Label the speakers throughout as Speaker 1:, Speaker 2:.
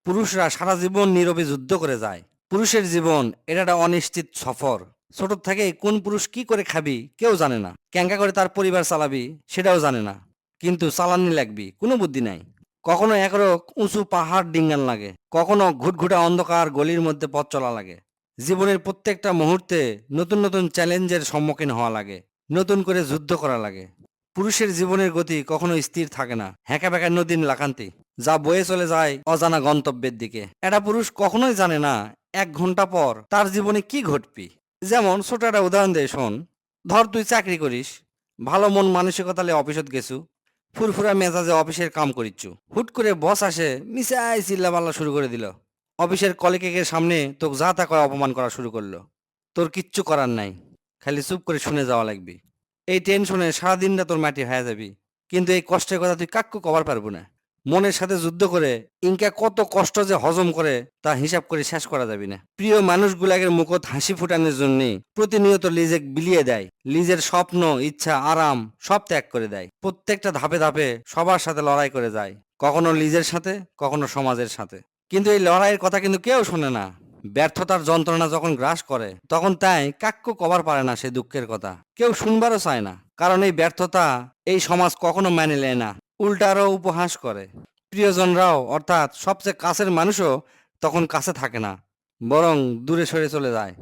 Speaker 1: পুরুষরা সারা জীবন নীরবে যুদ্ধ করে যায়। পুরুষের জীবন এটা একটা অনিশ্চিত সফর। ছোট থেকে কোন পুরুষ কি করে খাবি কেউ জানে না, ক্যাঙ্কা করে তার পরিবার চালাবি সেটাও জানে না। কিন্তু চালানি লাগবি কোনো বুদ্ধি নাই। কখনো একরক উঁচু পাহাড় ডিঙ্গান লাগে, কখনো ঘুটঘুটা অন্ধকার গলির মধ্যে পথ চলা লাগে। জীবনের প্রত্যেকটা মুহূর্তে নতুন নতুন চ্যালেঞ্জের সম্মুখীন হওয়া লাগে, নতুন করে যুদ্ধ করা লাগে। পুরুষের জীবনের গতি কখনো স্থির থাকে না, হ্যাঁকা ব্যাকা নদীর লাকান্তি যা বয়ে চলে যায় অজানা গন্তব্যের দিকে। একটা পুরুষ কখনোই জানে না 1 ঘন্টা পর তার জীবনে কি ঘটবি। যেমন ছোট একটা উদাহরণ দেয় শোন। ধর তুই চাকরি করিস, ভালো মন মানসিকতা নিয়ে অফিসত গেছু, ফুরফুরা মেজাজে অফিসের কাম করিচ্ছু। হুট করে বস আসে, মিসাই চিল্লাপাল্লা শুরু করে দিল। অফিসের কলিগের সামনে তোকে যা তা করে অপমান করা শুরু করলো। তোর কিচ্ছু করার নাই, খালি চুপ করে শুনে যাওয়া লাগবি। এই টেনশনে সারাদিনটা তোর মাটি হয়ে যাবি, কিন্তু এই কষ্টের কথা তুই কাক্কু কবার পারবো না। মনের সাথে যুদ্ধ করে ইনকা কত কষ্ট যে হজম করে তা হিসাব করে শেষ করা যাবি না। প্রিয় মানুষগুলাকে মুখত হাসি ফুটানোর জন্য প্রতিনিয়ত লিজে বিলিয়ে দেয়, লিজের স্বপ্ন ইচ্ছা আরাম সব ত্যাগ করে দেয়। প্রত্যেকটা ধাপে ধাপে সবার সাথে লড়াই করে যায়, কখনো লিজের সাথে কখনো সমাজের সাথে। কিন্তু এই লড়াইয়ের কথা কিন্তু কেউ শোনে না। ব্যর্থতার যন্ত্রণা যখন গ্রাস করে তখন তাই কাক্য কবার পারে না সে দুঃখের কথা, কেউ শুনবারও চায় না। কারণ এই ব্যর্থতা এই সমাজ কখনো মেনে নেয় না, উল্টা আরো উপহাস করে। প্রিয়জনরাও অর্থাৎ সবচেয়ে কাছের মানুষও তখন কাছে থাকে না, বরং দূরে সরে চলে যায়।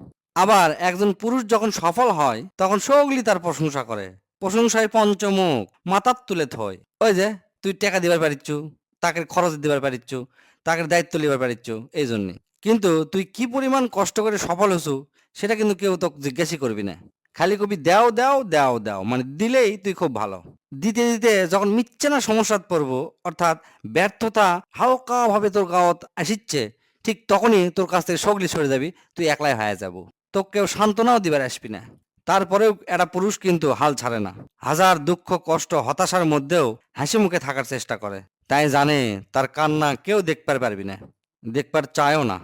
Speaker 1: আবার একজন পুরুষ যখন সফল হয় তখন সকলেই তার প্রশংসা করে, প্রশংসায় পঞ্চমুখ মাথার তুলে থয়। ওই যে তুই টাকা দিবার পারিচ্ছু, তাকে খরচ দিবার পারিচ্ছু, তাকে দায়িত্ব লিবার পারিচ্ছু এই জন্যে। কিন্তু তুই কি পরিমাণ কষ্ট করে সফল হছু সেটা কিন্তু কেউ তোকে জিজ্ঞাসা করবি না। খালি কবি দেও দেও দেও দেও, মানে দিলেই তুই খুব ভালো। দিতে দিতে যখন মিচ্ছে না সমস্যাত পড়বো, অর্থাৎ ব্যর্থতা হালকা ভাবে তোর গাঁত আসিচ্ছে, ঠিক তখনই তোর কাছ থেকে সগলি সরে যাবি, তুই একলাই হয়ে যাবো। তোকে কেউ সান্ত্বনাও দিবার আসবি না। তারপরেও একটা পুরুষ কিন্তু হাল ছাড়ে না, হাজার দুঃখ কষ্ট হতাশার মধ্যেও হাসি মুখে থাকার চেষ্টা করে। তাই জানে তার কান্না কেউ দেখবার পারবি না, দেখবার চায়ও না।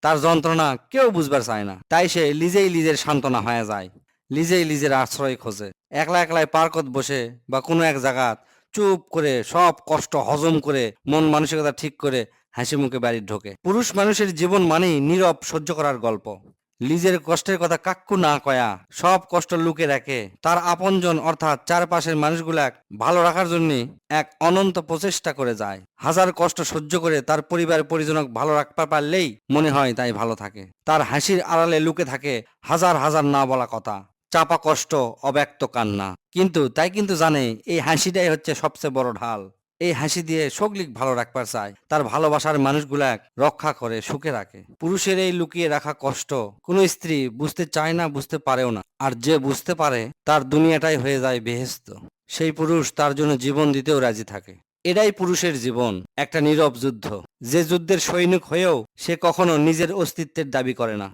Speaker 1: তার যন্ত্রণা কেউ বুঝবার চায় না, তাই সে নিজেই নিজের সান্ত্বনা হয়ে যায়, নিজেই নিজের আশ্রয় খোঁজে। একলা একলাই পার্কত বসে বা কোনো এক জায়গাত চুপ করে সব কষ্ট হজম করে মন মানসিকতা ঠিক করে হাসি মুখে বাড়ি ঢোকে। পুরুষ মানুষের জীবন মানেই নীরব সহ্য করার গল্প। নিজের কষ্টের কথা কাক্কু না কয়া সব কষ্ট লুকে রাখে, তার আপনজন অর্থাৎ চারপাশের মানুষগুলাক ভালো রাখার জন্য এক অনন্ত প্রচেষ্টা করে যায়। হাজার কষ্ট সহ্য করে তার পরিবার পরিজনক ভালো রাখতে পারলেই মনে হয় তাই ভালো থাকে। তার হাসির আড়ালে লুকে থাকে হাজার হাজার না বলা কথা, চাপা কষ্ট, অব্যক্ত কান্না। কিন্তু তাই কিন্তু জানে এই হাসিটাই হচ্ছে সবচেয়ে বড় ঢাল। এই হাসি দিয়ে সগলিক ভালো রাখবার চায়, তার ভালোবাসার মানুষগুলাক রক্ষা করে সুখে রাখে। পুরুষের এই লুকিয়ে রাখা কষ্ট কোনো স্ত্রী বুঝতে চায় না, বুঝতে পারেও না। আর যে বুঝতে পারে তার দুনিয়াটাই হয়ে যায় বেহেশত। সেই পুরুষ তার জন্য জীবন দিতেও রাজি থাকে। এটাই পুরুষের জীবন, একটা নীরব যুদ্ধ। যে যুদ্ধের সৈনিক হয়েও সে কখনো নিজের অস্তিত্বের দাবি করে না।